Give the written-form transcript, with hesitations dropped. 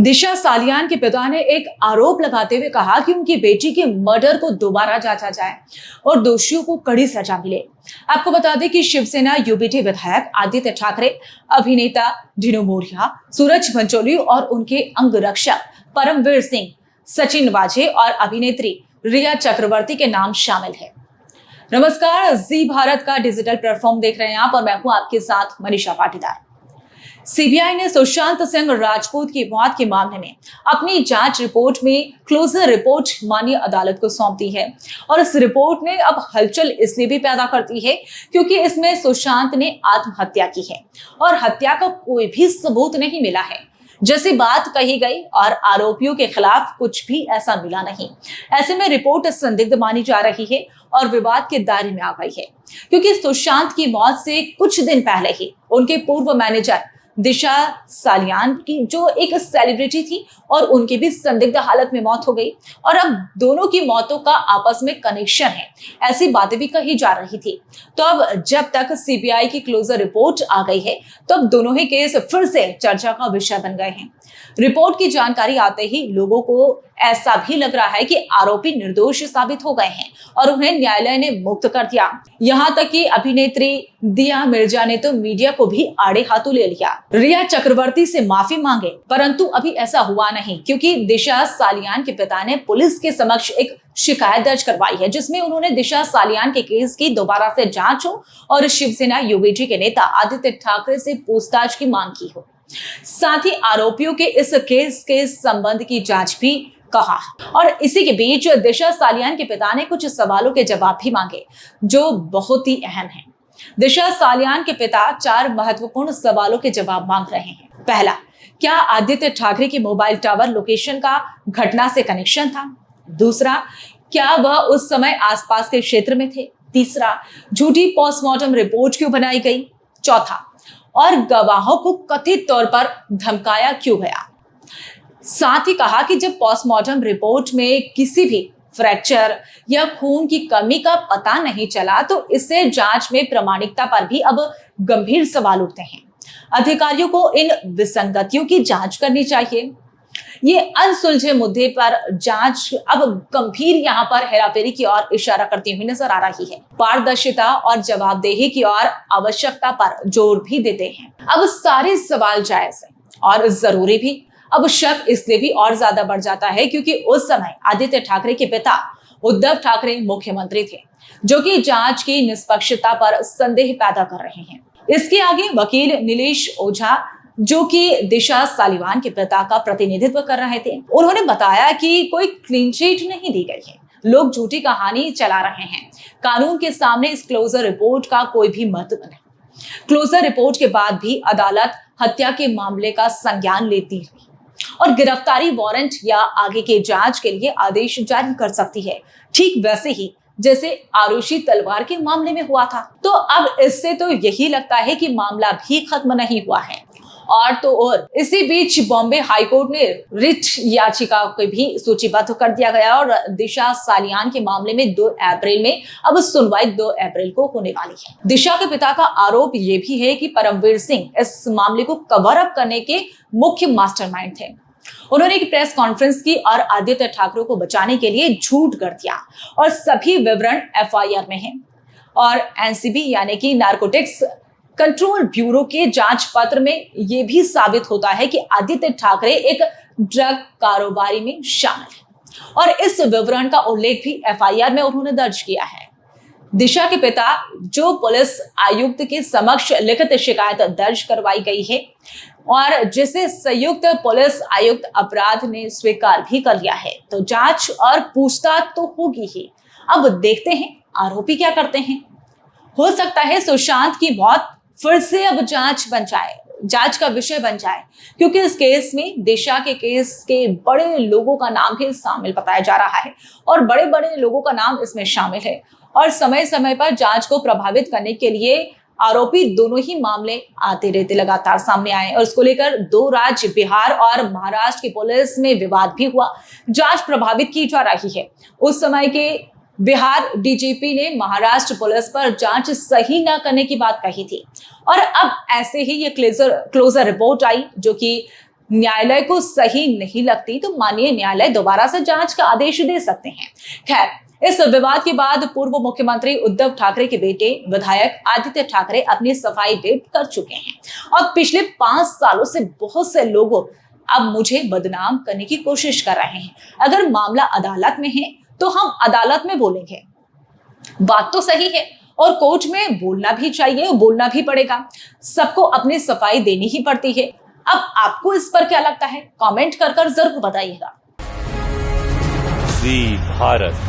दिशा सालियान के पिता ने एक आरोप लगाते हुए कहा कि उनकी बेटी के मर्डर को दोबारा जांचा जाए और दोषियों को कड़ी सजा मिले। आपको बता दें कि शिवसेना यूबीटी विधायक आदित्य ठाकरे, अभिनेता ढिनू मोरिया, सूरज पंचोली और उनके अंगरक्षक परमवीर सिंह, सचिन वाजे और अभिनेत्री रिया चक्रवर्ती के नाम शामिल है। नमस्कार, जी भारत का डिजिटल प्लेटफॉर्म देख रहे हैं आप और मैं हूं आपके साथ मनीषा पाटीदार। सीबीआई ने सुशांत सिंह राजपूत की मौत के मामले में अपनी जांच रिपोर्ट में क्लोजर रिपोर्ट माननीय अदालत को सौंप दी है और इस रिपोर्ट ने अब हलचल इसलिए भी पैदा करती है क्योंकि इसमें सुशांत ने आत्महत्या की है और हत्या का कोई भी सबूत नहीं मिला है जैसी बात कही गई और आरोपियों के खिलाफ कुछ भी ऐसा मिला नहीं। ऐसे में रिपोर्ट संदिग्ध मानी जा रही है और विवाद के दायरे में आ गई है क्योंकि सुशांत की मौत से कुछ दिन पहले ही उनके पूर्व मैनेजर दिशा सालियान की जो एक सेलिब्रिटी थी और उनकी भी संदिग्ध हालत में मौत हो गई और अब दोनों की मौतों का आपस में कनेक्शन है, ऐसी बातें भी कही जा रही थी। तो अब जब तक सीबीआई की क्लोजर रिपोर्ट आ गई है तो अब दोनों ही केस फिर से चर्चा का विषय बन गए हैं। रिपोर्ट की जानकारी आते ही लोगों को ऐसा भी लग रहा है कि आरोपी निर्दोष साबित हो गए हैं और उन्हें न्यायालय ने मुक्त कर दिया। यहाँ तक कि अभिनेत्री दिया मिर्जा ने तो मीडिया को भी आड़े हाथों ले लिया, रिया चक्रवर्ती से माफी मांगे, परंतु अभी ऐसा हुआ नहीं क्योंकि दिशा सालियान के पिता ने पुलिस के समक्ष एक शिकायत दर्ज करवाई है जिसमें उन्होंने दिशा सालियान के केस की दोबारा से जांच हो और शिवसेना यूबीटी के नेता आदित्य ठाकरे से पूछताछ की मांग की हो। साथ ही आरोपियों के इस केस के संबंध की जांच भी कहा और इसी के बीच दिशा सालियान के पिता ने कुछ सवालों के जवाब भी मांगे जो बहुत ही अहम हैं। दिशा सालियान के पिता 4 महत्वपूर्ण सवालों के जवाब मांग रहे हैं। पहला, क्या आदित्य ठाकरे की मोबाइल टावर लोकेशन का घटना से कनेक्शन था? दूसरा, क्या वह उस समय आसपास के क्षेत्र में थे? तीसरा, झूठी पोस्टमार्टम रिपोर्ट क्यों बनाई गई? चौथा, और गवाहों को कथित तौर पर धमकाया क्यों गया? साथ ही कहा कि जब पोस्टमार्टम रिपोर्ट में किसी भी फ्रैक्चर या खून की कमी का पता नहीं चला तो इससे जांच में प्रामाणिकता पर भी अब गंभीर सवाल उठते हैं। अधिकारियों को इन विसंगतियों की जांच करनी चाहिए। ये अनसुलझे मुद्दे पर जांच अब गंभीर यहाँ पर हेराफेरी की ओर इशारा करती हुई नजर आ रही है। पारदर्शिता और जवाबदेही की ओर आवश्यकता पर जोर भी देते हैं। अब सारे सवाल जायज हैं और जरूरी भी। अब शक इसलिए भी और ज्यादा बढ़ जाता है क्योंकि उस समय आदित्य ठाकरे के पिता उद्धव ठाकरे मुख्यमंत्री थे जो कि जांच की निष्पक्षता पर संदेह पैदा कर रहे हैं। इसके आगे वकील नीलेश ओझा जो कि दिशा सालियान के पिता का प्रतिनिधित्व कर रहे थे, उन्होंने बताया कि कोई क्लीन चिट नहीं दी गई है, लोग झूठी कहानी चला रहे हैं। कानून के सामने इस क्लोजर रिपोर्ट का कोई भी महत्व नहीं। क्लोजर रिपोर्ट के बाद भी अदालत हत्या के मामले का संज्ञान लेती है और गिरफ्तारी वारंट या आगे के जांच के लिए आदेश जारी कर सकती है, ठीक वैसे ही जैसे आरुषि तलवार के मामले में हुआ था। तो अब इससे तो यही लगता है कि मामला भी खत्म नहीं हुआ है। और तो और इसी बीच बॉम्बे हाईकोर्ट ने रिट याचिका को भी सूचीबद्ध कर दिया गया और दिशा सालियान के मामले में 2 अप्रैल में अब सुनवाई 2 अप्रैल को होने वाली है। दिशा के पिता का आरोप ये भी है कि परमवीर सिंह इस मामले को कवर अप करने के मुख्य मास्टरमाइंड थे। उन्होंने एक प्रेस कॉन्फ्रेंस की और आदित्य ठाकरे को बचाने के लिए झूठ कर दिया और सभी विवरण एफआईआर में हैं और एनसीबी यानी कि नारकोटिक्स कंट्रोल ब्यूरो के जांच पत्र में यह भी साबित होता है कि आदित्य ठाकरे एक ड्रग कारोबारी में शामिल है और इस विवरण का उल्लेख भी एफआईआर में उन्होंने दर्ज किया है। दिशा के पिता जो पुलिस आयुक्त के समक्ष लिखित शिकायत दर्ज करवाई गई है और जिसे संयुक्त पुलिस आयुक्त अपराध ने स्वीकार भी कर लिया है, तो जांच और पूछताछ तो होगी ही। अब देखते हैं आरोपी क्या करते हैं। हो सकता है सुशांत की मौत फिर से अब जांच का विषय बन जाए क्योंकि इस केस में दिशा के केस के बड़े लोगों का नाम भी शामिल बताया जा रहा है और बड़े बड़े लोगों का नाम इसमें शामिल है और समय समय पर जांच को प्रभावित करने के लिए आरोपी दोनों ही मामले आते रहते लगातार सामने आए और इसको लेकर 2 राज्य बिहार और महाराष्ट्र की पुलिस में विवाद भी हुआ। जांच प्रभावित की जा रही है। उस समय के बिहार डीजीपी ने महाराष्ट्र पुलिस पर जांच सही न करने की बात कही थी और अब ऐसे ही ये क्लोजर रिपोर्ट आई जो कि न्यायालय को सही नहीं लगती तो माननीय न्यायालय दोबारा से जांच का आदेश दे सकते हैं। खैर, इस विवाद के बाद पूर्व मुख्यमंत्री उद्धव ठाकरे के बेटे विधायक आदित्य ठाकरे अपनी सफाई दे कर चुके हैं और पिछले 5 सालों से बहुत से लोगों अब मुझे बदनाम करने की कोशिश कर रहे हैं। अगर मामला अदालत में है तो हम अदालत में बोलेंगे। बात तो सही है और कोर्ट में बोलना भी चाहिए, बोलना भी पड़ेगा। सबको अपनी सफाई देनी ही पड़ती है। अब आपको इस पर क्या लगता है? कमेंट कर जरूर बताइएगा। जी भारत।